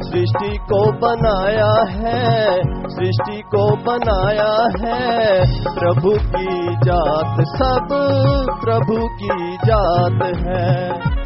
सृष्टि को बनाया है, सृष्टि को बनाया है। प्रभु की जात सब प्रभु की जात है।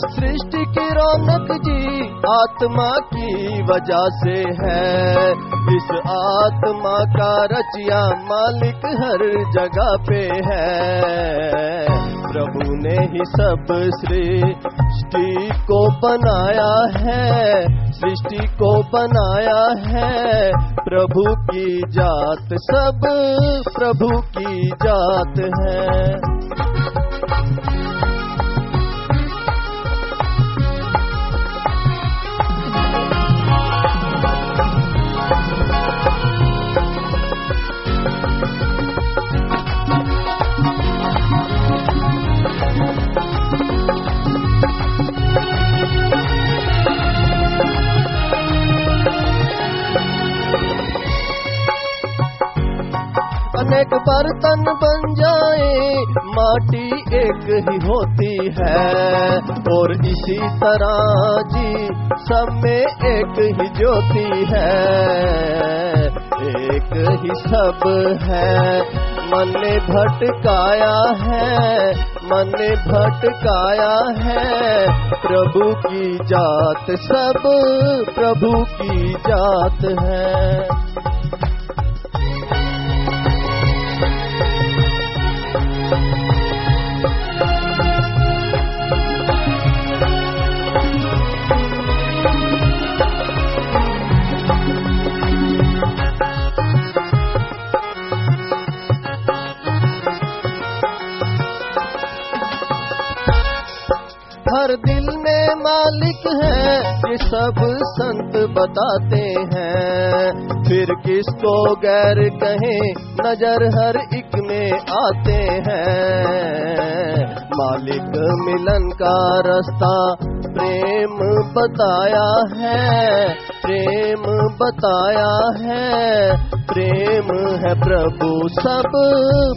सृष्टि की रौनक जी आत्मा की वजह से है। इस आत्मा का रचिया मालिक हर जगह पे है। प्रभु ने ही सब सृष्टि को बनाया है, सृष्टि को बनाया है। प्रभु की जात सब प्रभु की जात है। अनेक बर्तन बन जाए माटी एक ही होती है, और इसी तरह जी सब में एक ही ज्योति है। एक ही सब है, मन ने भटकाया है, मन ने भटकाया है। प्रभु की जात सब प्रभु की जात है। हर दिल में मालिक है, ये सब संत बताते हैं। फिर किसको गैर कहें, नजर हर एक में आते हैं। मालिक मिलन का रास्ता प्रेम बताया है, प्रेम बताया है। प्रेम है प्रभु सब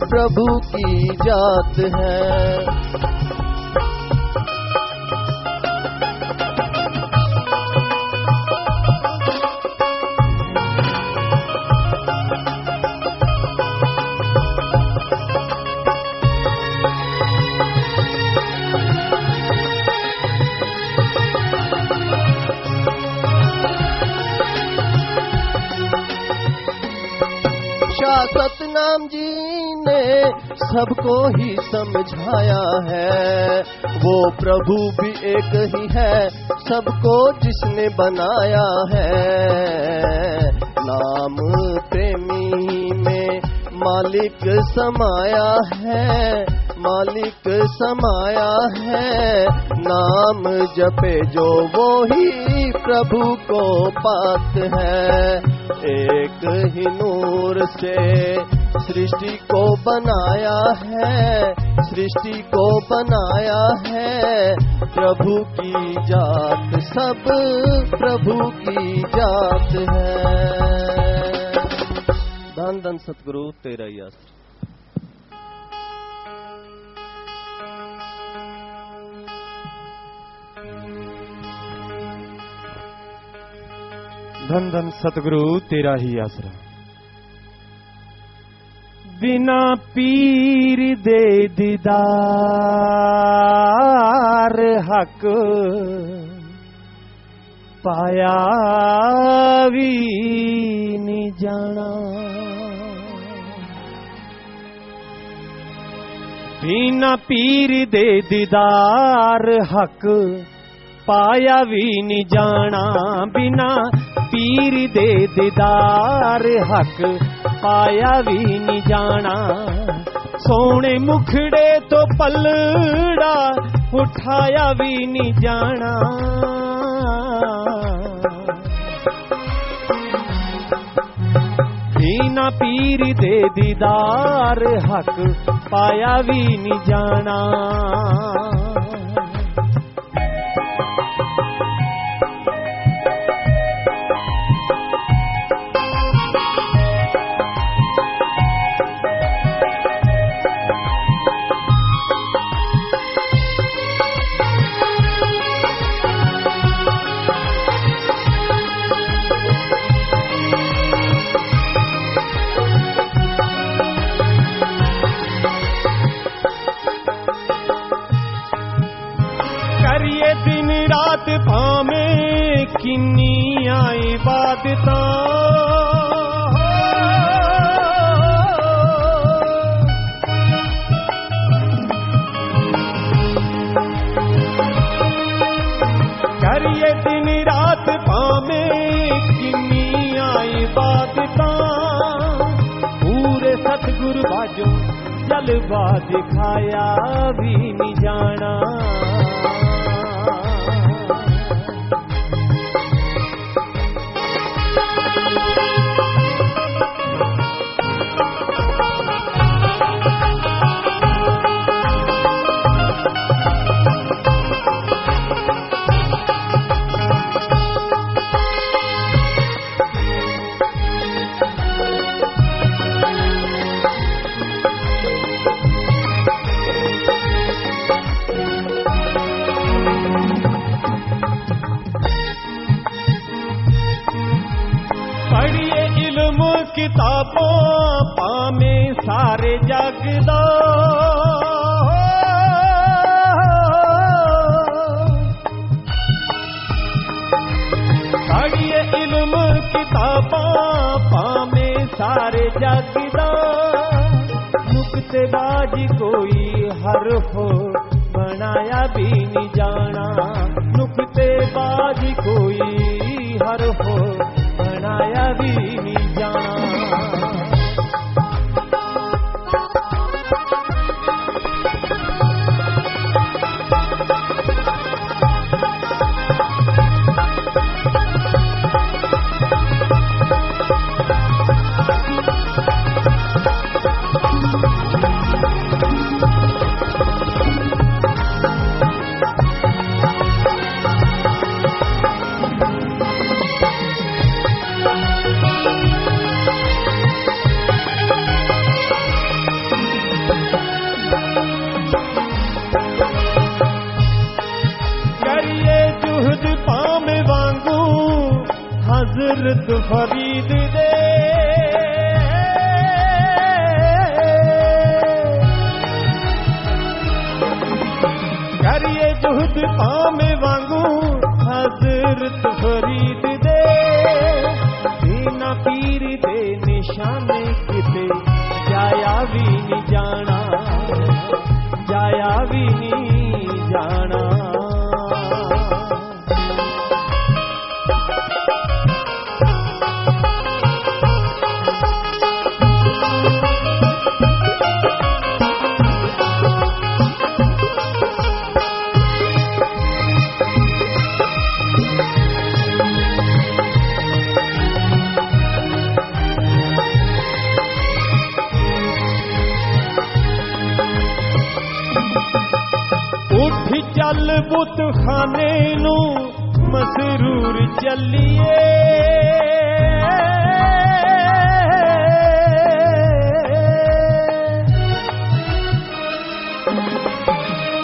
प्रभु की जात है। सतनाम जी ने सबको ही समझाया है। वो प्रभु भी एक ही है, सबको जिसने बनाया है। नाम प्रेमी में मालिक समाया है, मालिक समाया है। नाम जपे जो वो ही प्रभु को पात है। एक ही नूर से सृष्टि को बनाया है, सृष्टि को बनाया है। प्रभु की जात सब प्रभु की जात है। धन धन सतगुरु तेरा ही आश्रय। धन धन सतगुरु तेरा ही आसरा। बिना पीर दे दीदार हक पाया भी नहीं जाना। बिना पीर दे दीदार हक पाया भी नहीं जाना। बिना पीर दे दीदार हक पाया भी नहीं जाना। सोने मुखड़े तो पलड़ा उठाया भी नहीं जाना। बिना पीर दे दीदार हक पाया भी नहीं जाना। करिए दिन रात भावें किन्नियां इबादतां करिए दिन रात भावें किन्नियां इबादतां पूरे सतगुर बाजो जलवा दिखाया भी नहीं जाना किताबों पामे सारे जग दा पढ़िए इल्म किताबों पामे सारे जग दा नुक्तेबाज कोई हरफ बनाया भी नहीं जाना नुक्तेबाज कोई हरफ बनाया भी नहीं जाना हज़रत फरीद दे करिए जुहद पामे वांगू हज़रत फरीद दे दीना पीर दे निशाने किते जाया भी नहीं जाना जाया भी नहीं जाना चल बुत खाने नू मसरूर चलिए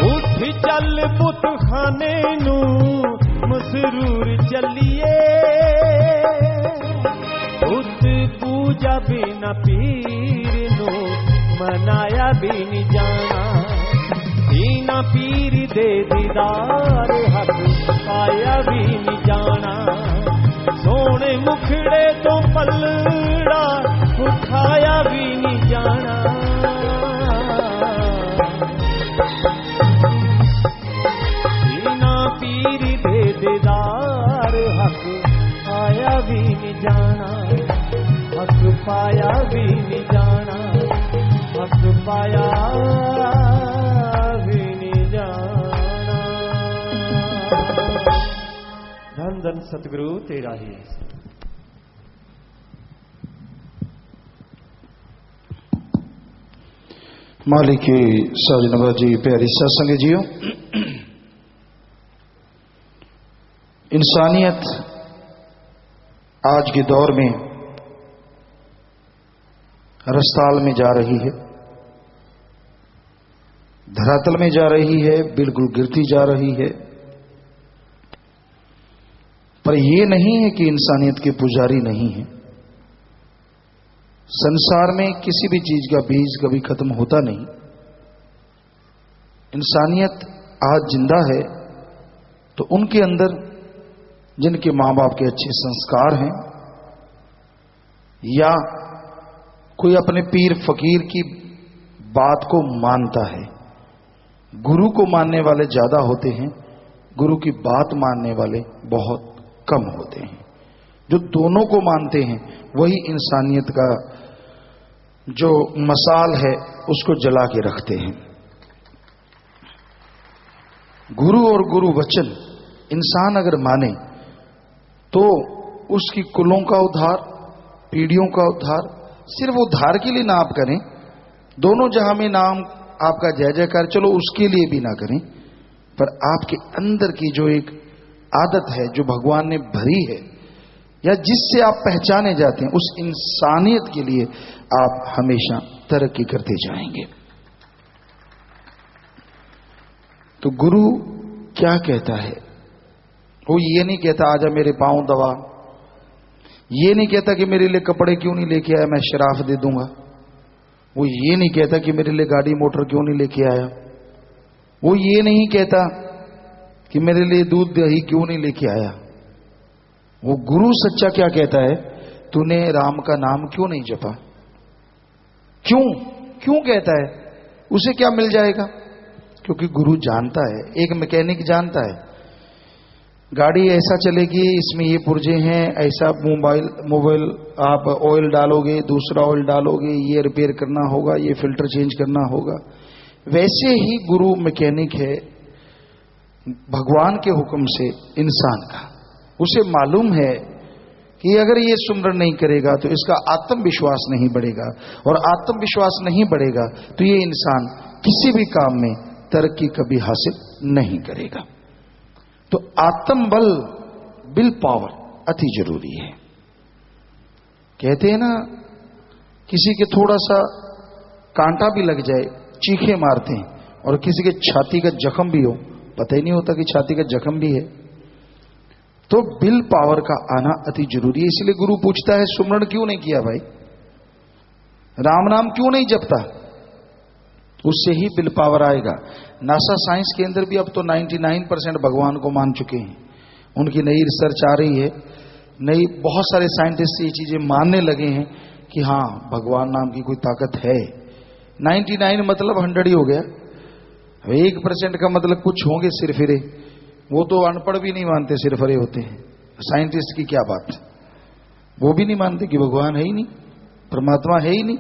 उठ चल बुत खाने नू मसरूर चलिए बुत पूजा बिना पीर नू मनाया भी नहीं जाना दीना पीर दे दीदार हक पाया भी नहीं जाना सोने मुखड़े तो पलड़ा उठाया भी नहीं जाना दीना पीर दे दीदार हक पाया भी नहीं जाना हक पाया भी नहीं जाना हक पाया धन धन सतगुरु तेरा ही मालिक साज नवाजी प्यारी सत्संग जियो इंसानियत आज के दौर में रस्ताल में जा रही है धरातल में जा रही है बिल्कुल गिरती जा रही है पर यह नहीं है कि इंसानियत के पुजारी नहीं है संसार में किसी भी चीज का बीज कभी खत्म होता नहीं इंसानियत आज जिंदा है तो उनके अंदर जिनके मां बाप के अच्छे संस्कार हैं, या कोई अपने पीर फकीर की बात को मानता है, गुरु को मानने वाले ज्यादा होते हैं, गुरु की बात मानने वाले बहुत कम होते हैं। जो दोनों को मानते हैं वही इंसानियत का जो मसाल है उसको जला के रखते हैं। गुरु और गुरु वचन इंसान अगर माने तो उसकी कुलों का उद्धार, पीढ़ियों का उद्धार, सिर्फ उद्धार के लिए ना आप करें, दोनों जहां में नाम आपका जय जयकार, चलो उसके लिए भी ना करें, पर आपके अंदर की जो एक आदत है जो भगवान ने भरी है या जिससे आप पहचाने जाते हैं, उस इंसानियत के लिए आप हमेशा तरक्की करते जाएंगे। तो गुरु क्या कहता है? वो ये नहीं कहता आजा मेरे पांव दबा, ये नहीं कहता कि मेरे लिए कपड़े क्यों नहीं लेके आया, मैं शराफ दे दूंगा। वो ये नहीं कहता कि मेरे लिए गाड़ी मोटर क्यों नहीं लेके आया। वो ये नहीं कहता कि मेरे लिए दूध दही क्यों नहीं लेके आया। वो गुरु सच्चा क्या कहता है? तूने राम का नाम क्यों नहीं जपा? क्यों क्यों कहता है? उसे क्या मिल जाएगा? क्योंकि गुरु जानता है, एक मैकेनिक जानता है गाड़ी ऐसा चलेगी, इसमें ये पुर्जे हैं, ऐसा मोबाइल आप ऑयल डालोगे, दूसरा ऑयल डालोगे, ये रिपेयर करना होगा, ये फिल्टर चेंज करना होगा। वैसे ही गुरु मैकेनिक है भगवान के हुक्म से इंसान का। उसे मालूम है कि अगर ये सुमरन नहीं करेगा तो इसका आत्मविश्वास नहीं बढ़ेगा, और आत्मविश्वास नहीं बढ़ेगा तो ये इंसान किसी भी काम में तरक्की कभी हासिल नहीं करेगा। तो आत्मबल, विल पावर अति जरूरी है। कहते हैं ना, किसी के थोड़ा सा कांटा भी लग जाए चीखे मारते हैं, और किसी के छाती का जख्म भी हो पता ही नहीं होता कि छाती का जख्म भी है। तो विल पावर का आना अति जरूरी है। इसलिए गुरु पूछता है सुमरण क्यों नहीं किया भाई, राम नाम क्यों नहीं जपता? उससे ही विल पावर आएगा। नासा साइंस के अंदर भी अब तो 99% भगवान को मान चुके हैं। उनकी नई रिसर्च आ रही है, नई बहुत सारे साइंटिस्ट ये चीजें मानने लगे हैं कि हाँ भगवान नाम की कोई ताकत है। 99 मतलब 100 ही हो गया। 1% का मतलब कुछ होंगे सिरफिरे, वो तो अनपढ़ भी नहीं मानते सिरफिरे होते हैं। साइंटिस्ट की क्या बात, वो भी नहीं मानते कि भगवान है ही नहीं, परमात्मा है ही नहीं।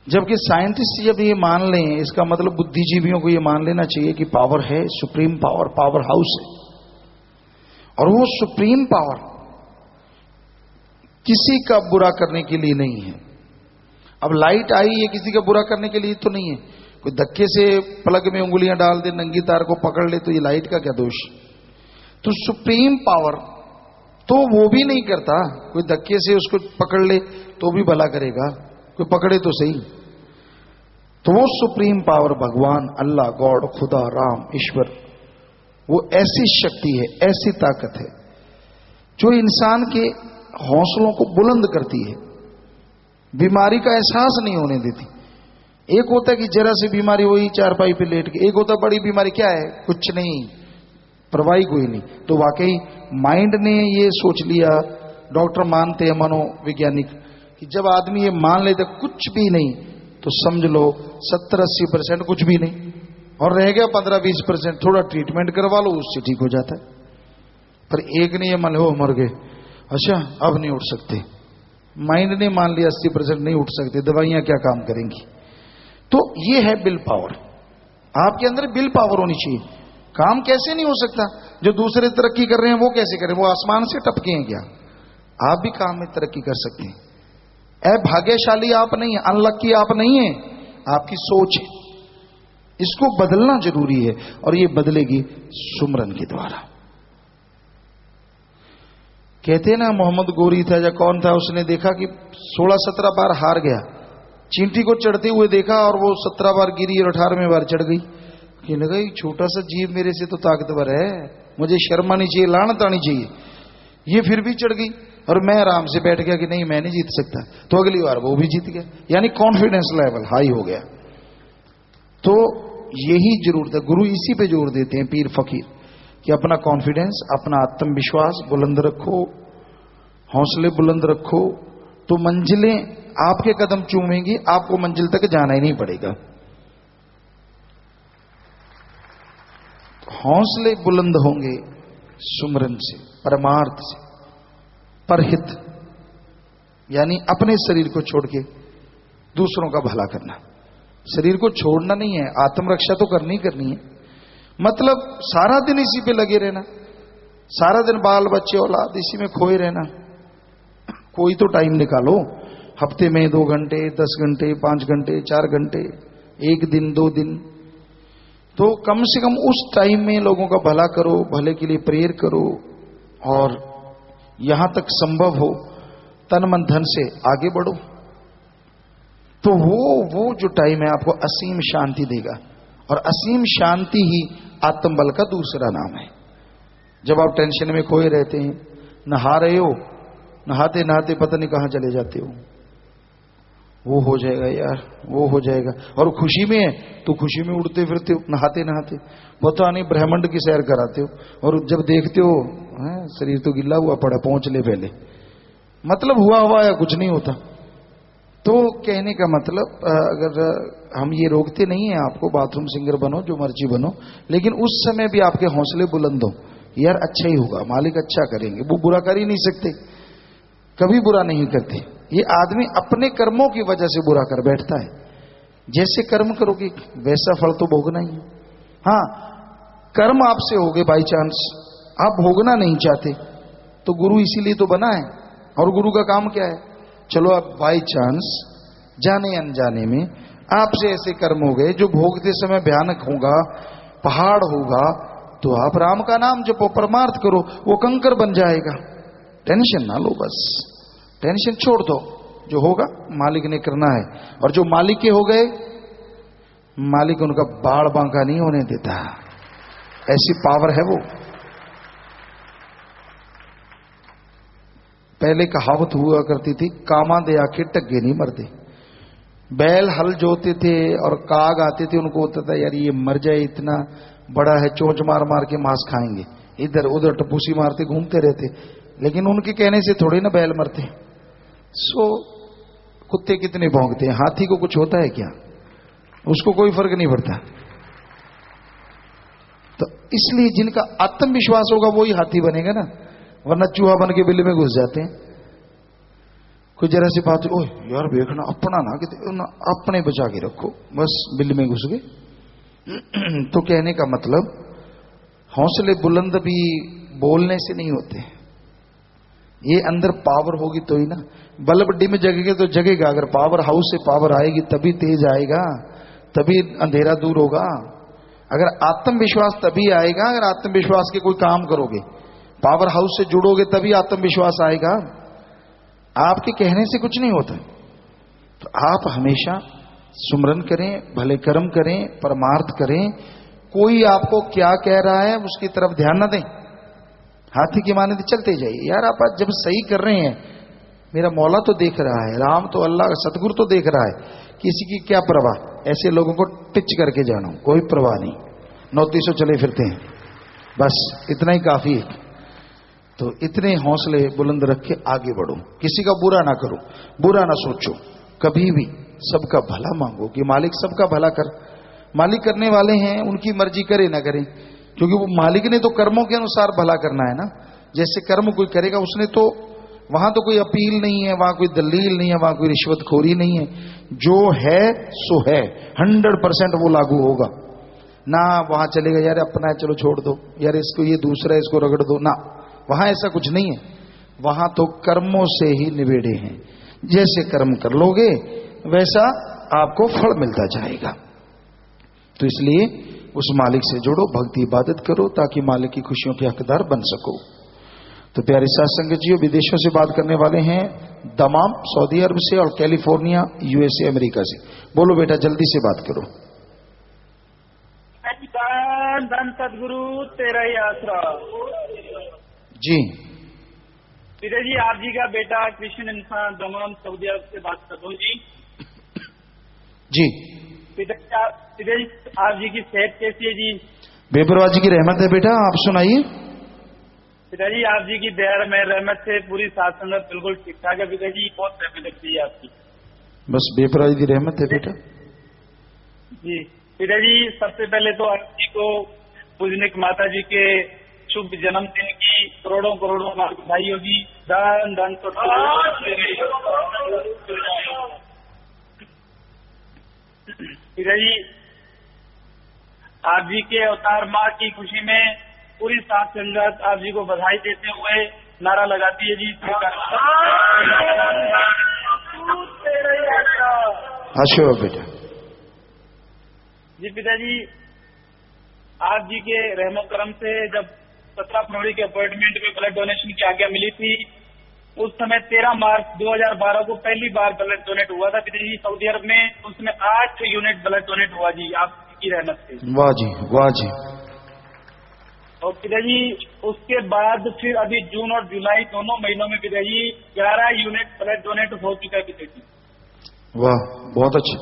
जबकि साइंटिस्ट जब ये मान लें, इसका मतलब बुद्धिजीवियों को ये मान लेना चाहिए कि पावर है, सुप्रीम पावर, पावर हाउस है, और वो सुप्रीम पावर किसी का बुरा करने के लिए नहीं है। अब लाइट आई, ये किसी का बुरा करने के लिए तो नहीं है। कोई धक्के से प्लग में उंगलियां डाल दे, नंगी तार को पकड़ ले, तो ये लाइट का क्या दोष? तो सुप्रीम पावर तो वो भी नहीं करता। कोई धक्के से उसको पकड़ ले तो भी भला करेगा, कोई पकड़े तो सही। तो वो सुप्रीम पावर भगवान, अल्लाह, गॉड, खुदा, राम, ईश्वर, वो ऐसी शक्ति है, ऐसी ताकत है जो इंसान के हौसलों को बुलंद करती है, बीमारी का एहसास नहीं होने देती। एक होता है कि जरा सी बीमारी, वही चारपाई पे लेट के। एक होता बड़ी बीमारी, क्या है, कुछ नहीं, परवाही कोई नहीं। तो वाकई माइंड ने ये सोच लिया, डॉक्टर मानते हैं, मनोवैज्ञानिक, कि जब आदमी ये मान लेता कुछ भी नहीं, तो समझ लो 70-80% कुछ भी नहीं, और रह गया 15-20%, थोड़ा ट्रीटमेंट करवा लो, उससे ठीक हो जाता है। पर एक ने ये मान लो मर गए, अच्छा अब नहीं उठ सकते। माइंड ने मान लिया 80% नहीं उठ सकते, दवाइयां क्या काम करेंगी। तो ये है विल पावर। आपके अंदर विल पावर होनी चाहिए। काम कैसे नहीं हो सकता? जो दूसरे तरक्की कर रहे हैं वो कैसे करें? वो आसमान से टपके हैं क्या? आप भी काम में तरक्की कर सकते हैं। भाग्यशाली आप नहीं है, अनलक्की आप नहीं है, आपकी सोच है। इसको बदलना जरूरी है, और ये बदलेगी सुमरन के द्वारा। कहते ना, मोहम्मद गोरी था या कौन था, उसने देखा कि 16-17 बार हार गया। चींटी को चढ़ते हुए देखा और वो 17 बार गिरी और 18वें बार चढ़ गई। कहने लगा ये छोटा सा जीव मेरे से तो ताकतवर है, मुझे शर्म आनी चाहिए, लानत आनी चाहिए। ये फिर भी चढ़ गई और मैं आराम से बैठ गया कि नहीं मैं नहीं जीत सकता। तो अगली बार वो भी जीत गया, यानी कॉन्फिडेंस लेवल हाई हो गया। तो यही जरूरत है, गुरु इसी पे जोर देते हैं, पीर फकीर, कि अपना कॉन्फिडेंस, अपना आत्मविश्वास बुलंद रखो, हौसले बुलंद रखो, तो मंजिलें आपके कदम चूमेंगी, आपको मंजिल तक जाना ही नहीं पड़ेगा। हौसले बुलंद होंगे सुमरन से, परमार्थ से, परहित यानी अपने शरीर को छोड़ के दूसरों का भला करना। शरीर को छोड़ना नहीं है, आत्मरक्षा तो करनी करनी है। मतलब सारा दिन इसी पे लगे रहना, सारा दिन बाल बच्चे औलाद इसी में खोए रहना। कोई तो टाइम निकालो, हफ्ते में 2 घंटे, 10 घंटे, 5 घंटे, 4 घंटे, 1 दिन, 2 दिन, तो कम से कम उस टाइम में लोगों का भला करो, भले के लिए प्रेयर करो, और यहां तक संभव हो तन मन धन से आगे बढ़ो। तो वो जो टाइम है आपको असीम शांति देगा, और असीम शांति ही आत्मबल का दूसरा नाम है। जब आप टेंशन में खोए रहते हैं, नहा रहे हो, नहाते नहाते पता नहीं कहां चले जाते हो, वो हो जाएगा यार, वो हो जाएगा, और खुशी में है तो खुशी में उड़ते फिरते हो, नहाते नहाते पता नहीं ब्रह्मांड की सैर कराते हो, और जब देखते हो शरीर तो गिल्ला हुआ पड़ा, पहुंच ले पहले, मतलब हुआ या कुछ नहीं होता। तो कहने का मतलब, अगर हम ये रोकते नहीं है आपको, बाथरूम सिंगर बनो, जो मर्जी बनो, लेकिन उस समय भी आपके हौसले बुलंद हो, यार अच्छा ही होगा, मालिक अच्छा करेंगे, वो बुरा कर ही नहीं सकते, कभी बुरा नहीं करते। ये आदमी अपने कर्मों की वजह से बुरा कर बैठता है। जैसे कर्म करोगे वैसा फल तो भोगना ही है। हाँ, कर्म आपसे हो गए बाई चांस, आप भोगना नहीं चाहते, तो गुरु इसीलिए तो बना है। और गुरु का काम क्या है? चलो आप बाई चांस जाने अनजाने में आपसे ऐसे कर्म हो गए जो भोगते समय भयानक होगा, पहाड़ होगा, तो आप राम का नाम जपो, परमार्थ करो, वो कंकर बन जाएगा। टेंशन ना लो, बस टेंशन छोड़ दो, जो होगा मालिक ने करना है। और जो मालिक के हो गए, मालिक उनका बाड़ बांका नहीं होने देता, ऐसी पावर है वो। पहले कहावत हुआ करती थी, कामा दे आके टग्गे नहीं मरते। बैल हल जोते थे और काग आते थे, उनको होता था यार ये मर जाए, इतना बड़ा है, चोंच मार मार के मांस खाएंगे, इधर उधर टपूसी मारते घूमते रहते। लेकिन उनके कहने से थोड़े ना बैल मरते। सो कुत्ते कितने भौंकते हैं, हाथी को कुछ होता है क्या? उसको कोई फर्क नहीं पड़ता। तो इसलिए जिनका आत्मविश्वास होगा वही हाथी बनेगा ना, वरना चूहा बन के बिल्ली में घुस जाते हैं। कोई जरा सी बात, ओए यार देखना अपना ना, अपने बचा के रखो, बस बिल्ली में घुस गए। तो कहने का मतलब, हौसले बुलंद भी बोलने से नहीं होते, ये अंदर पावर होगी तो ही ना। बल्ब डिम जगेगा तो जगेगा, अगर पावर हाउस से पावर आएगी तभी तेज आएगा, तभी अंधेरा दूर होगा। अगर आत्मविश्वास तभी आएगा, अगर आत्मविश्वास के कोई काम करोगे, पावर हाउस से जुड़ोगे तभी आत्मविश्वास आएगा। आपके कहने से कुछ नहीं होता। तो आप हमेशा सुमरन करें, भले कर्म करें, परमार्थ करें। कोई आपको क्या कह रहा है उसकी तरफ ध्यान न दें, हाथी की माने चलते जाइए। यार आप जब सही कर रहे हैं, मेरा मौला तो देख रहा है, राम तो अल्लाह सतगुरु तो देख रहा है, किसी की क्या परवाह। ऐसे लोगों को टिच करके जानो, कोई परवाह नहीं, 9-300 चले फिरते हैं, बस इतना ही काफी है। तो इतने हौसले बुलंद रख के आगे बढ़ो, किसी का बुरा ना करो, बुरा ना सोचो, कभी भी सबका भला मांगो कि मालिक सबका भला कर। मालिक करने वाले हैं, उनकी मर्जी करे ना करे, क्योंकि वो मालिक ने तो कर्मों के अनुसार भला करना है ना। जैसे कर्म कोई करेगा, उसने तो वहां तो कोई अपील नहीं है, वहां कोई दलील नहीं है, वहां कोई रिश्वतखोरी नहीं है। जो है सो है, 100% वो लागू होगा ना। वहां चलेगा यार अपना है चलो छोड़ दो, यार इसको ये दूसरा है इसको रगड़ दो ना, वहां ऐसा कुछ नहीं है। वहां तो कर्मों से ही निबेड़े हैं, जैसे कर्म कर लोगे वैसा आपको फल मिलता जाएगा। तो इसलिए उस मालिक से जुड़ो, भक्ति इबादत करो, ताकि मालिक की खुशियों के हकदार बन सको। तो प्यारे साथ संगत जी, विदेशों से बात करने वाले हैं, दमाम सऊदी अरब से और कैलिफोर्निया यूएसए अमेरिका से। बोलो बेटा जल्दी से बात करो। धन सदगुरु तेरा ही आसरा। जी पिता जी, आप जी का बेटा कृष्ण इंसान दमाम सऊदी अरब से बात कर रहा हूँ जी। जी पिता जी, आप जी की सेहत कैसी है जी? बेपरवाह जी की रहमत है बेटा, आप सुनाइए। पिताजी आप जी की दया में रहमत से पूरी साथ संगत बिल्कुल ठीक ठाक है पिताजी, बहुत रहमत लगती है आपकी। बस बेपरवाह जी की रहमत है बेटा। जी पिताजी, सबसे पहले तो आप जी को पूजनिक माता जी के शुभ जन्मदिन की करोड़ों करोड़ों बधाई होगी। दान दान तो पिताजी आप जी के अवतार माँ की खुशी में पूरी सात संगत आप जी को बधाई देते हुए नारा लगाती है जी। आशीर्वाद बेटा। जी पिताजी, आप जी के रहमो करम से जब 17 फरवरी के अपॉइंटमेंट में ब्लड डोनेशन की आज्ञा मिली थी, उस समय 13 मार्च 2012 को पहली बार ब्लड डोनेट हुआ था पिताजी सऊदी अरब में। उसमें 8 यूनिट ब्लड डोनेट हुआ जी आप की रहमत से। वाह जी वाह जी। और पिताजी उसके बाद फिर अभी जून और जुलाई दोनों महीनों में पिताजी 11 यूनिट ब्लड डोनेट हो चुका है पिताजी। वाह बहुत अच्छा।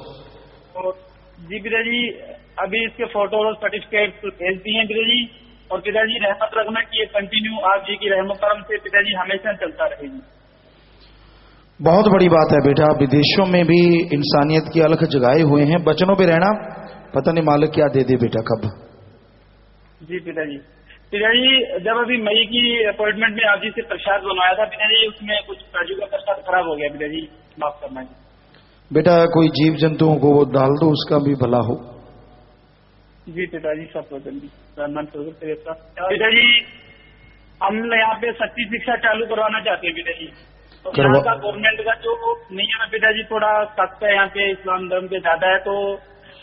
और जी पिताजी अभी इसके फोटो और सर्टिफिकेट भेज दिए हैं पिताजी। और पिताजी रहमत रखना कि ये कंटिन्यू आप जी की रहमत करम से पिताजी हमेशा चलता रहेगी। बहुत बड़ी बात है बेटा, विदेशों में भी इंसानियत की अलख जगाए हुए हैं। बचनों पे रहना, पता नहीं मालिक क्या दे दे बेटा कब। जी पिताजी। पिताजी जब अभी मई की अपॉइंटमेंट में आप जी से प्रसाद बनवाया था पिताजी, उसमें कुछ काजू का प्रसाद खराब हो गया पिताजी, माफ करना जी। बेटा कोई जीव जंतुओं को वो डाल दो, उसका भी भला हो। जी पिताजी सब पिताजी हम यहाँ पे सच्ची शिक्षा चालू करवाना चाहते हैं पिताजी। तो यहाँ का गवर्नमेंट का जो नियम है पिताजी थोड़ा सख्त है, यहाँ पे इस्लाम धर्म पे ज्यादा है। तो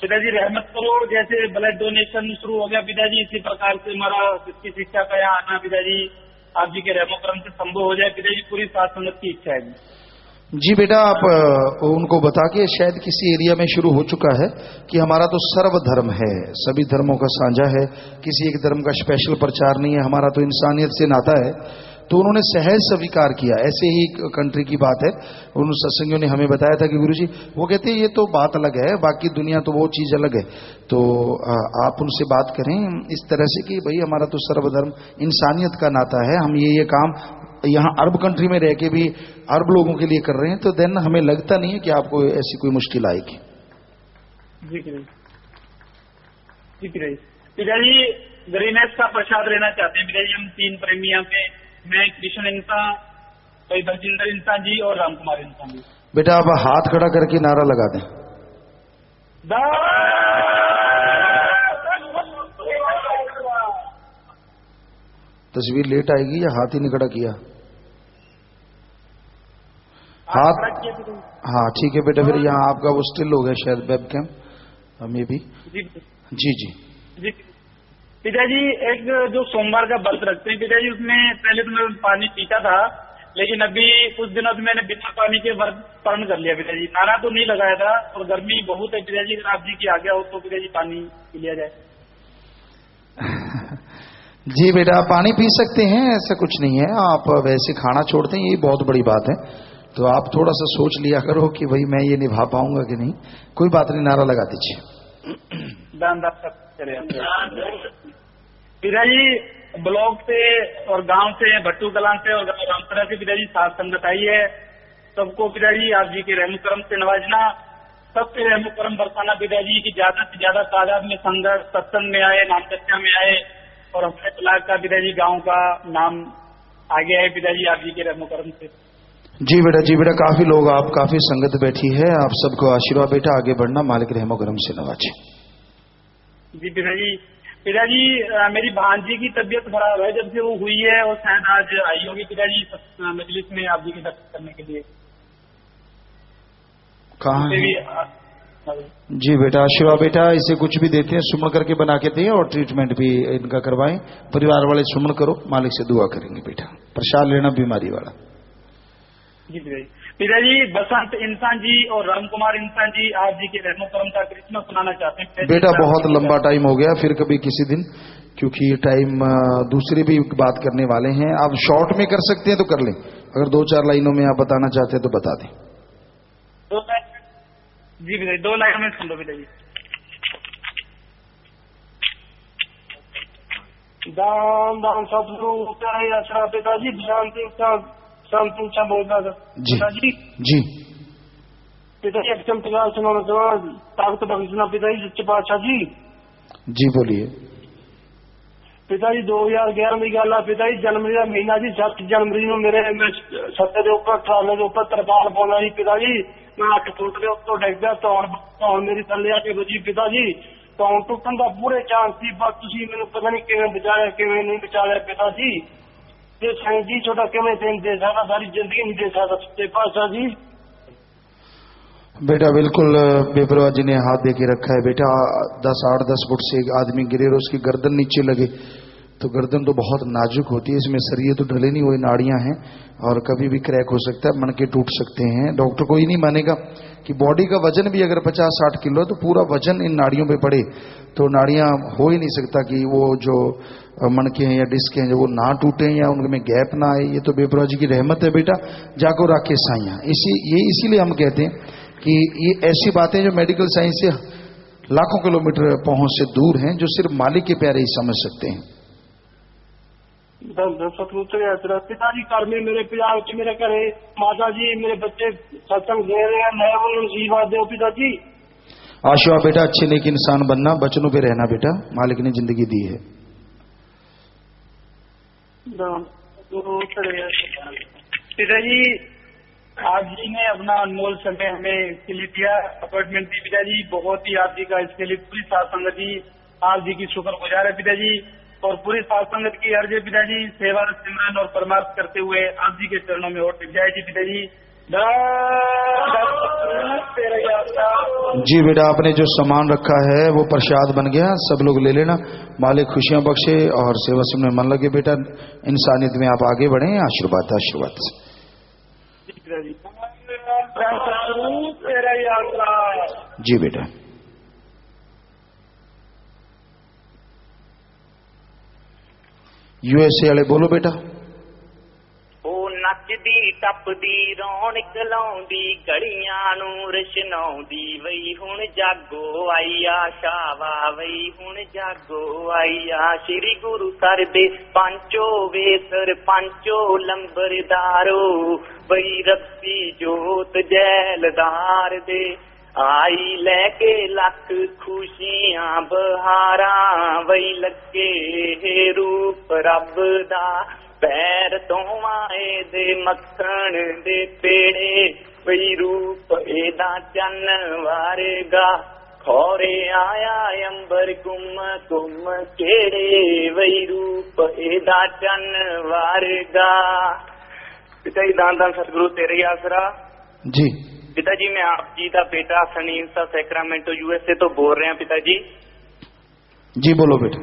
पिताजी रहमत करो, जैसे ब्लड डोनेशन शुरू हो गया पिताजी, इसी प्रकार से हमारा सच्ची शिक्षा का यहाँ आना पिताजी आप जी के रहमो करम से संभव हो जाए पिताजी, पूरी साथ संगत की इच्छा है जी बेटा। आप उनको बता के शायद किसी एरिया में शुरू हो चुका है कि हमारा तो सर्व धर्म है, सभी धर्मों का साझा है, किसी एक धर्म का स्पेशल प्रचार नहीं है, हमारा तो इंसानियत से नाता है। तो उन्होंने सहज स्वीकार किया। ऐसे ही कंट्री की बात है, उन सत्संगियों ने हमें बताया था कि गुरुजी वो कहते हैं ये तो बात अलग है, बाकी दुनिया तो वो चीज अलग है। तो आप उनसे बात करें इस तरह से कि भाई हमारा तो सर्वधर्म इंसानियत का नाता है, हम ये काम यहाँ अरब कंट्री में रह के भी अरब लोगों के लिए कर रहे हैं। तो देन हमें लगता नहीं है कि आपको ऐसी कोई मुश्किल आएगी। जी पिताजी ग्रीनेस का प्रसाद लेना चाहते हैं पिताजी हम 3 प्रेमी यहाँ पे, मैं कृष्ण इंसान, भाई बलजिंदर इंसान जी और राम कुमार इंसान जी। बेटा आप हाथ खड़ा करके नारा लगा दें। तस्वीर लेट आएगी या हाथ ही नहीं खड़ा किया? हाथ, हाँ ठीक है बेटा। फिर यहाँ आपका वो स्टिल हो गया शायद वेब कैम, हम ये भी। जी जी जी पिताजी एक जो सोमवार का व्रत रखते हैं पिताजी, उसमें पहले तो मैं पानी पीता था, लेकिन अभी कुछ दिनों से मैंने बिना पानी के व्रत पालन कर लिया पिताजी। नारा तो नहीं लगाया था और गर्मी बहुत है पिताजी, अगर आप जी की आज्ञा हो तो पिताजी पानी पी लिया जाए। जी बेटा आप पानी पी सकते हैं, ऐसा कुछ नहीं है। आप वैसे खाना छोड़ते हैं, यही बहुत बड़ी बात है। तो आप थोड़ा सा सोच लिया करो कि भाई मैं ये निभा पाऊंगा कि नहीं। कोई बात नहीं, नारा लगा दीजिए। पिताजी ब्लॉक से और गांव से, भट्टू कलां से और रामपुरा से पिताजी साथ संगत आई है। सबको पिताजी आप जी के रहम करम से नवाजना, सबसे रहम करम बरसाना पिताजी की ज्यादा से ज्यादा तादाद में संगत सत्संग में आए, नाम चर्चा में आए और अपने तलाक का पिताजी गांव का नाम आगे है पिताजी आप जी के रहम करम से। जी बेटा काफी लोग, आप काफी संगत बैठी है। आप सबको आशीर्वाद बेटा, आगे बढ़ना, मालिक रहमो करम से नवाजे। जी पिताजी मेरी भांजी की तबीयत खराब है जब से वो हुई है, और शायद आज आई होगी पिताजी मजलिस में आप जी के दर्शन करने के लिए। कहाँ है? जी बेटा आशीर्वाद बेटा, इसे कुछ भी देते हैं सुमन करके बना के दें और ट्रीटमेंट भी इनका करवाएं। परिवार वाले सुमन करो, मालिक से दुआ करेंगे बेटा। प्रसाद लेना बीमारी वाला। जी पिताजी बसंत इंसान जी और राम कुमार इंसान जी आप जी के रहमो करम का कृष्ण सुनाना चाहते हैं बेटा। बहुत लंबा टाइम हो गया, फिर कभी किसी दिन, क्योंकि टाइम दूसरे भी बात करने वाले हैं। आप शॉर्ट में कर सकते हैं तो कर लें, अगर 2-4 लाइनों में आप बताना चाहते हैं तो बता दें। 2 लाइन जी पिताजी, 2 लाइन में सुन लो पिताजी। दान दान सतगुरु तेरा आसरा पिताजी शांति बोलता था पिताजी। जी पिताजी एक चमत्कार सुनाना चाहना, ताकत बख्शना पिताजी सच्चे पातशाह जी। जी बोलिए पिताजी। 2011 की गल है पिताजी, जनवरी का महीना जी। 7 जनवरी को मेरे छत्ते के उपर ट्राले के उपर तरपाल पाना जी पिताजी। मैं 8 फुट के उत्तों डिग गया, धौन मेरी थले आके बजी पिताजी। धौन टुटन का पूरे चांस थी, पर तुसी मैनू पता नहीं किवें बचाया किवें नहीं बचाया पिताजी। ये साईं जी छोटा किवें दिन दे सकदा, सारी जिंदगी नहीं दे सकदा सच्चे पातशाह जी। बेटा बिल्कुल बेपरवाह जी ने हाथ दे के रखा है बेटा। 8-10 फुट से एक आदमी गिरे और उसकी गर्दन नीचे लगे तो गर्दन तो बहुत नाजुक होती है, इसमें सरिये तो ढले नहीं हुए, नाड़ियां हैं और कभी भी क्रैक हो सकता है, मणके टूट सकते हैं। डॉक्टर कोई नहीं मानेगा कि बॉडी का वजन भी अगर 50-60 किलो है तो पूरा वजन इन नाड़ियों पे पड़े तो नाड़ियां हो ही नहीं सकता कि वो जो मणके हैं या डिस्क हैं जो वो ना टूटे या उनमें गैप ना आए। ये तो बेपरवाह जी की रहमत है बेटा, जाको राखे साइया। इसीलिए हम कहते हैं कि ये ऐसी बातें जो मेडिकल साइंस से लाखों किलोमीटर पहुंच से दूर हैं, जो सिर्फ मालिक के प्यारे ही समझ सकते हैं। पिताजी घर में मेरे पंजाब च मेरे घरे माता जी मेरे बच्चे सत्संग दे रहे हैं, मैं उन्हें आशीर्वाद दो पिताजी। आशीर्वाद बेटा, अच्छे नेक इंसान बनना, बचनों पे रहना बेटा, मालिक ने जिंदगी दी है। पिताजी आप जी ने अपना अनमोल समय हमें इसके लिए दिया, अपॉइंटमेंट दी पिताजी। बहुत ही आप जी का इसके लिए पूरी साथ संगत जी आप जी की शुक्रगुजार है पिताजी। और पूरी साथ संगत की अर्ज है पिताजी, सेवा सिमरन और परमार्थ करते हुए आप जी के चरणों में और टिक जाए जी पिताजी। जी बेटा, आपने जो सामान रखा है वो प्रसाद बन गया, सब लोग ले लेना। मालिक खुशियां बख्शे और सेवा सिमरन मन लगे बेटा, इंसानियत में आप आगे बढ़े। आशीर्वाद आशीर्वाद जी बेटा। यूएसए वाले बोलो बेटा। नचदी टपदी रौनक लाउंदी गलियां नूं रशनाउंदी वई हुण जागो आई आशा वा वई हुण जागो आई आ। श्री गुरु सर दे पंचो वे सरपंचो लंबरदारो वई रस्सी जोत जैलदार दे आई लैके लख खुशियां बहारा वई लगे रूप रब दा पैर तो आए दे मक्खण दे पेड़े वही रूप एदा चन वारेगा खौरे आया अंबर गुम गुम केड़े वही रूप एदा चन वारेगा। पिताजी दान दान सतगुरु तेरे आसरा जी। पिताजी मैं आप जी का बेटा सनी सा सैक्रामेंटो यूएसए तो बोल रहे हैं पिताजी। जी बोलो बेटा।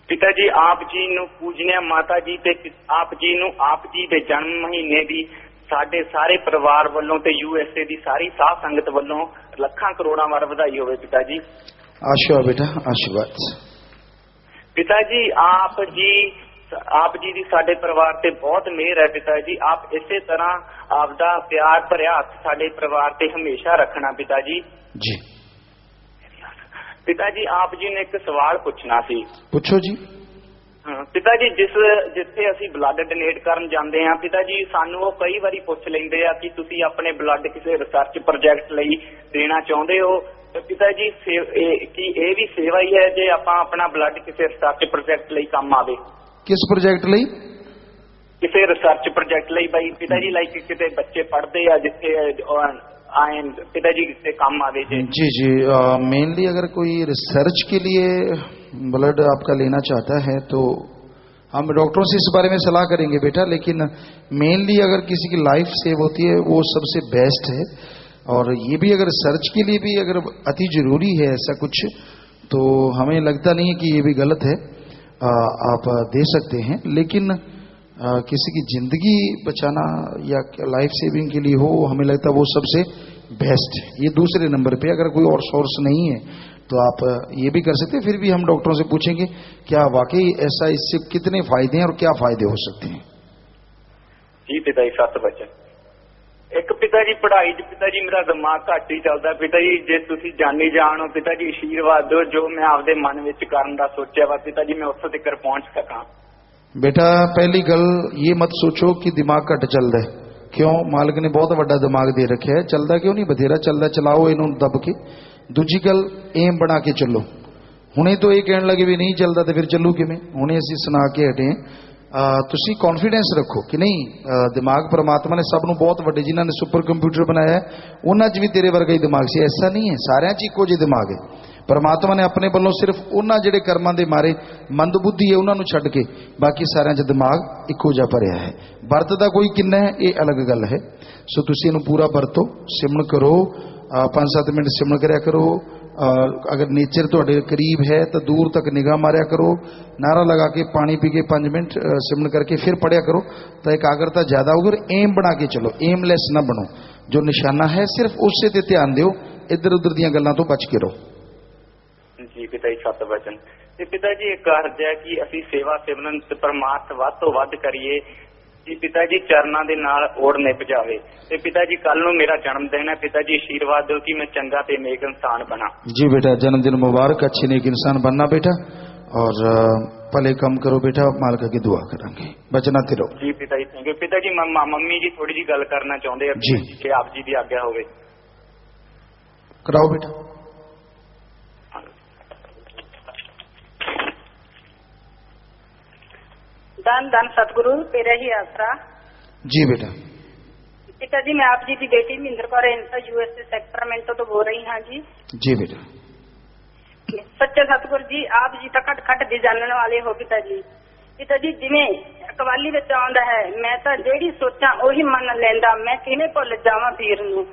पिताजी आप जी नू पूजने माता जी ते आप जी दे जन्म महीने दी साडे सारे परिवार वालों ते यूएसए दी सारी साध संगत वालों लखां करोड़ां वार बधाई होवे पिताजी। आशीर्वाद बेटा आशीर्वाद। पिताजी आप जी दी साडे परिवार ते बहुत मेहर है पिताजी। आप इसे तरह आपदा प्यार भरिया हथ साडे परिवार ते हमेशा रखना पिताजी जी। पिताजी आप जी ने एक सवाल पूछना सी। पूछो जी। पिताजी जिथे असी ब्लड डोनेट करन जांदे हां पिताजी सानू वो कई बारी पुछ लैंदे आ कि तुसी अपने ब्लड किसी रिसर्च प्रोजेक्ट लई देना चाहुंदे हो तो पिताजी कि ये भी सेवा ही है जे आपां अपना ब्लड किसी रिसर्च प्रोजेक्ट लई काम आवे। किस प्रोजेक्ट लई? किसी रिसर्च प्रोजेक्ट लई भाई पिताजी लाइक किते बच्चे पढ़ते आ जिथे आए पिताजी से काम आवे जी जी। मेनली अगर कोई रिसर्च के लिए ब्लड आपका लेना चाहता है तो हम डॉक्टरों से इस बारे में सलाह करेंगे बेटा, लेकिन मेनली अगर किसी की लाइफ सेव होती है वो सबसे बेस्ट है। और ये भी अगर रिसर्च के लिए भी अगर अति जरूरी है ऐसा कुछ तो हमें लगता नहीं है कि ये भी गलत है, आप दे सकते हैं। लेकिन किसी की जिंदगी बचाना या लाइफ सेविंग के लिए हो हमें लगता है वो सबसे बेस्ट है। ये दूसरे नंबर पे अगर कोई और सोर्स नहीं है तो आप ये भी कर सकते हैं। फिर भी हम डॉक्टरों से पूछेंगे क्या वाकई ऐसा, इससे कितने फायदे हैं और क्या फायदे हो सकते हैं। जी पिताजी 7 बजे एक पिता जी पढ़ाई च पिता जी मेरा दिमाग घट ही चलता पिता जी, जे तुसी जानी जान हो पिता जी आशीर्वाद दो जो मैं आपदे मन विच करन दा सोचा वा पिता जी, मैं उत्थे तक पहुंच सका। बेटा पहली गल ये मत सोचो कि दिमाग घट चलता है, क्यों? मालिक ने बहुत बड़ा दिमाग दे रखा है, चलता क्यों नहीं? बथेरा चलता, चलाओ इनू दब के। दूजी गल एम बना के चलो। हुणे तो ये कहने लगे भी नहीं चलता तो फिर चलू किवें? हुणे असीं सुना के हटे तुसी कॉन्फिडेंस रखो कि नहीं दिमाग परमात्मा ने सब नूं बहुत वड्डे जिन्हां ने सुपर कंप्यूटर बनाया है उन्हां च भी तेरे वर्गा ही दिमाग सी। ऐसा नहीं है, सारिਆਂ च इक्को जिहा दिमाग है। परमात्मा ने अपने वालों सिर्फ उन्हां जिहड़े कर्मां दे मारे मंद बुद्धि है उन्हां नूं छड्ड के बाकी सारिਆਂ च दिमाग इक्को जिहा भरिया है। वरतदा कोई किन्ना है ये अलग गल है। सो तुसी इहनूं पूरा वरतो, सिमरन करो, 5-7 मिनट सिमरन करया करो। अगर नेचर तुहाडे करीब है तो दूर तक निगाह मारिया करो, नारा लगा के पानी पी के 5 मिनट सिमरन करके फिर पढ़िया करो तो एकाग्रता ज्यादा होगी। और एम बना के चलो, एमलेस ना बनो। जो निशाना है सिर्फ उससे ते ध्यान दिओ, इधर उधर दीयां गल्लां तो बच के रहो। जी पिता जी सत वचन। ते पिता जी एक अर्ज है कि असीं सेवा सिमरन ते परमार्थ वध तो वध करिए जी पिता जी चरनां दे नाल ओड़ निभ जावे। ते पिता जी कल नूं मेरा जन्मदिन है, पिता जी आशीर्वाद दो कि मैं चंगा ते नेक इंसान बना। जी बेटा जन्मदिन मुबारक, अच्छे नेक इंसान बनना बेटा, और भले कम करो बेटा, मालिक की दुआ करेंगे, बचनाते रहो। जी पिता जी थैंक यू। पिता जी मम्मी जी थोड़ी जी गल करना चाहते हैं जी कि आप जी की आज्ञा होवे। कराओ बेटा। धन धन सतगुरु तेरा ही आसरा। जी बेटा। पिता जी मैं आप जी की बेटी महेंद्र कौर इंसा यूएसए सेक्टरमेंटो तो बोल रही हाँ जी। जी बेटा। सच्चे सतगुरु जी आप जी तो खट खट दी जानने वाले हो पिता जी। पिता जी जिवें कवाली विच आउंदा है मैं तो जेड़ी सोचा ओही मन लैंदा, मैं किवें भुल जावां पीर नूं।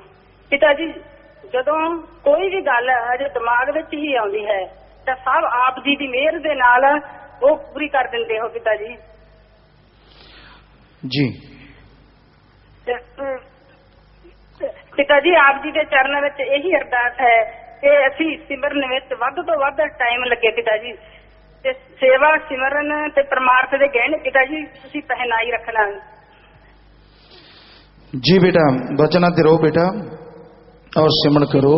पिता जी जदों कोई भी गल अजे दिमाग विच ही आउंदी है तो सब आप जी की मेहर दे नाल वो पूरी कर दिंदे हो पिता जी। जी पिता जी आप जी के चरणों में यही अरदास है कि असी सिमरन में वध तो वध टाइम लगे पिता जी, ते सेवा सिमरन ते परमार्थ दे गहने पिता जी तुसी पहनाई रखना। जी बेटा बचनाते रहो बेटा और सिमरन करो।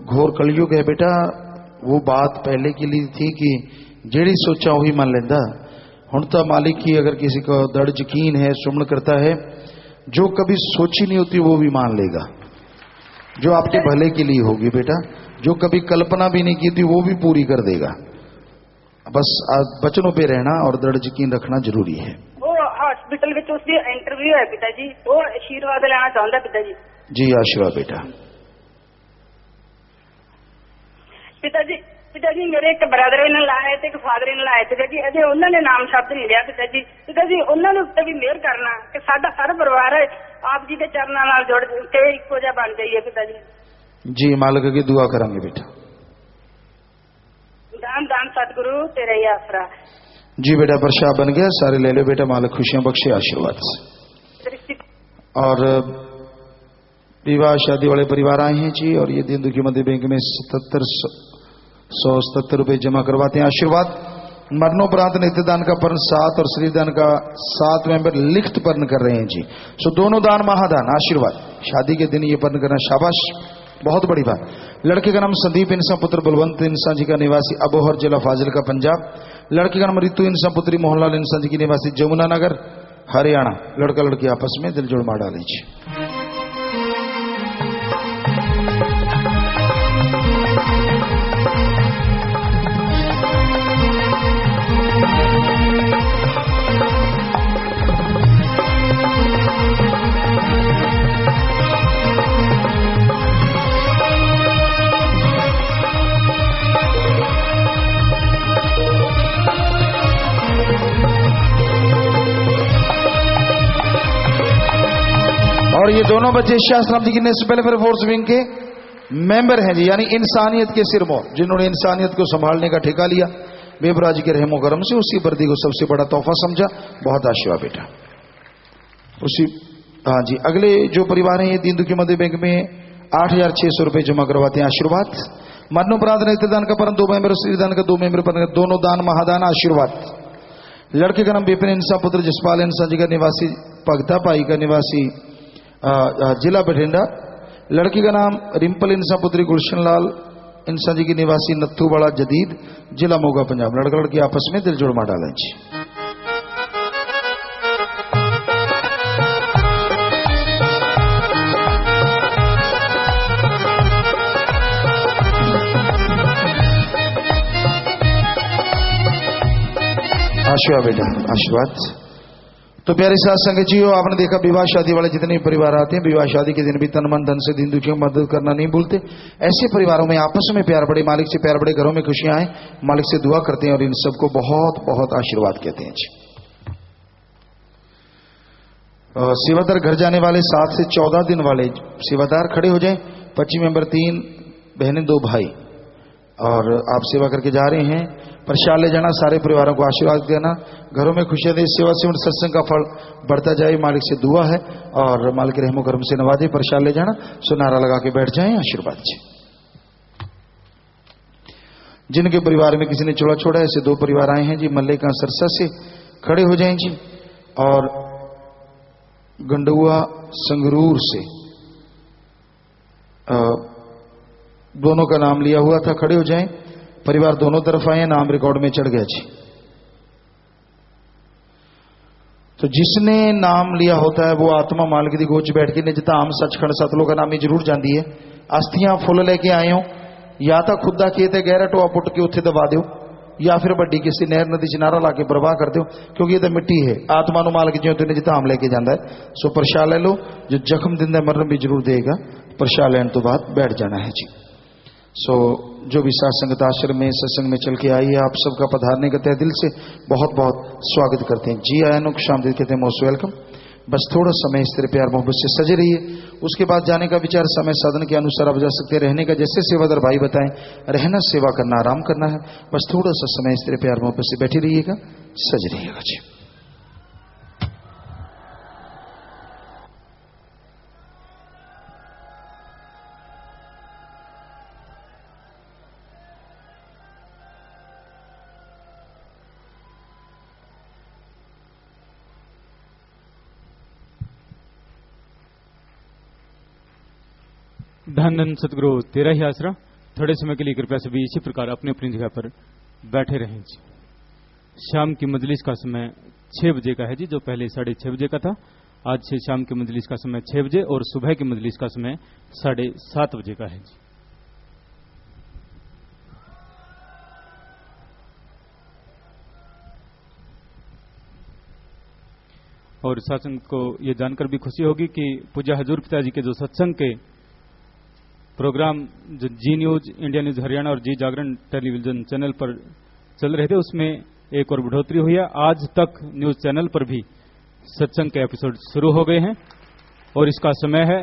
घोर कलयुग है बेटा, वो बात पहले के लिए थी कि जेड़ी सोचा वही मान लेंदा। हुण तो मालिक की अगर किसी को दृढ़ यकीन है, सुमन करता है, जो कभी सोची नहीं होती वो भी मान लेगा, जो आपके भले के लिए होगी बेटा, जो कभी कल्पना भी नहीं की थी वो भी पूरी कर देगा। बस बचनों पे रहना और दृढ़ यकीन रखना जरूरी है। वो हॉस्पिटल में उसकी इंटरव्यू है पिता जी, वो आशीर्वाद लेना चाहता पिता जी। जी आशीर्वाद बेटा। पिता जी मेरे एक ब्रदर इन लाए थे, एक फादर इन लाए पिता जी, अजे उन्होंने नाम शब्द नहीं लिया पिता जी। पिता जी उन्होंने उत्ते भी मेहर करना कि साडा सारा परिवार है आप जी के चरणों नाल जुड़ के इक्को जिहा बन जाइए पिता जी। जी मालिक की दुआ करेंगे बेटा। दान दान सतगुरु तेरा ही आसरा। जी बेटा प्रसाद बन गया, सारे ले लो बेटा, मालिक खुशियां बख्शे आशीर्वाद से। और विवाह शादी वाले परिवार आए हैं जी, और ये दीन दुखी मध्य बैंक में 177 रुपए जमा करवाते हैं। आशीर्वाद मरणोपरांत नित्यदान का पर्ण 7 और श्रीदान का 7 मेंबर लिखित पर्ण कर रहे हैं जी। सो दोनों दान महादान आशीर्वाद, शादी के दिन ये पर्ण करना शाबाश, बहुत बड़ी बात। लड़के का नाम संदीप इंसा पुत्र बलवंत इंसा जी का निवासी अबोहर जिला फाजिल का पंजाब। लड़के का नाम रितु इंसा पुत्री मोहनलाल इंसा जी की निवासी जमुनानगर हरियाणा। लड़का लड़की आपस में दिल जोड़ मार डालीजिए। और ये दोनों बच्चे शास्त्राम जी की नेशनल वेलफेयर फोर्स विंग के मेंबर हैं जी, यानी इंसानियत के सिरमौर, जिन्होंने इंसानियत को संभालने का ठेका लिया बेबरा जी के रहमो करम से, उसी वर्दी को सबसे बड़ा तोहफा समझा। बहुत आशीर्वाद बेटा उसी। हाँ जी अगले जो परिवार हैं ये दीन दुखी मध्य बैंक में 8600 रुपए जमा करवाते हैं। आशीर्वाद मरणोपरांत नित्यदान का परम 2 मेंबर, श्रीदान का 2 मेंबर, दोनों दान महादान आशीर्वाद। लड़के का नाम विपिन इंसा पुत्र जसपाल इंसा जी का निवासी भगता पाई का निवासी जिला बठिंडा। लड़की का नाम रिंपल इंसा पुत्री गुलशन लाल इंसा जी की निवासी नत्थूवाड़ा जदीद, जिला मोगा पंजाब। लड़का लड़की आपस में दिल जोड़ मार डालें जी। आशीर्वाद बेटा, आशीर्वाद। तो प्यारे साथ संगत जी, आपने देखा विवाह शादी वाले जितने परिवार आते हैं, विवाह शादी के दिन भी तन मन धन से दिन दुखियों की मदद करना नहीं भूलते। ऐसे परिवारों में आपस में प्यार बढ़े, मालिक से प्यार बढ़े, घरों में खुशियां आए, मालिक से दुआ करते हैं और इन सबको बहुत बहुत आशीर्वाद कहते हैं जी। सेवादार घर जाने वाले 7 से 14 दिन वाले सेवादार खड़े हो जाएं। 25 मेंबर, 3 बहनें 2 भाई, और आप सेवा करके जा रहे हैं। प्रसाद ले जाना, सारे परिवारों को आशीर्वाद देना, घरों में खुशियां दे। सेवा से उन सत्संग का फल बढ़ता जाए, मालिक से दुआ है, और मालिक रहमो करम से नवाजे। प्रसाद ले जाना, सो नारा लगा के बैठ जाएं, आशीर्वाद जी। जिनके परिवार में किसी ने चोला छोड़ा, ऐसे 2 परिवार आए हैं जी। मल्लिका सरसा से खड़े हो जाएं जी, और गंडुआ संगरूर से दोनों का नाम लिया हुआ था, खड़े हो जाएं। परिवार दोनों तरफ आए, नाम रिकॉर्ड में चढ़ गया जी। तो जिसने नाम लिया होता है वो आत्मा मालिक दी गोच बैठ के ने जिता आम सचखंड सतलों का नाम ही जरूर जाती है। अस्थियां फुल लेके आए हो, या तो खुदा खेत गहरा टोआ पुट के उत्थे दबा दो, या फिर बड़ी किसी नहर नदी च नारा ला के प्रवाह कर दो, क्योंकि ये तो मिट्टी है। आत्मा नु मालिक जो ने जिता आम लेके जाता है। सो प्रसाद ले लो, जो जख्म दिंदा मरण भी जरूर देगा। प्रसाद लेने तो बाद बैठ जाना है जी। सो जो भी साथ संगत आश्रम में सत्संग में चल के आई है, आप सबका पधारने का तहे दिल से बहुत बहुत स्वागत करते हैं जी। आयनों को शाम कहते हैं मोस्ट वेलकम। बस थोड़ा समय इस तरह प्यार मोहब्बत से सजे रहिए। उसके बाद जाने का विचार समय साधन के अनुसार आप जा सकते हैं। रहने का जैसे सेवादार भाई बताएं, रहना, सेवा करना, आराम करना है। बस थोड़ा सा समय इस तरह प्यार मोहब्बत से बैठे रहिएगा, सज रहिएगा जी। धन धन सतगुरु तेरा ही आसरा। थोड़े समय के लिए कृपया सभी इसी प्रकार अपनी अपनी जगह पर बैठे रहें जी। शाम की मजलिस का समय 6 बजे का है जी, जो पहले 6:30 बजे का था। आज से शाम की मजलिस का समय 6 बजे और सुबह की मजलिस का समय 7:30 बजे का है जी। और सत्संग को ये जानकर भी खुशी होगी कि पूज्य हजूर पिताजी के जो सत्संग के प्रोग्राम जो जी न्यूज, इंडिया न्यूज हरियाणा और जी जागरण टेलीविजन चैनल पर चल रहे थे, उसमें एक और बढ़ोतरी हुई है। आज तक न्यूज चैनल पर भी सत्संग के एपिसोड शुरू हो गए हैं और इसका समय है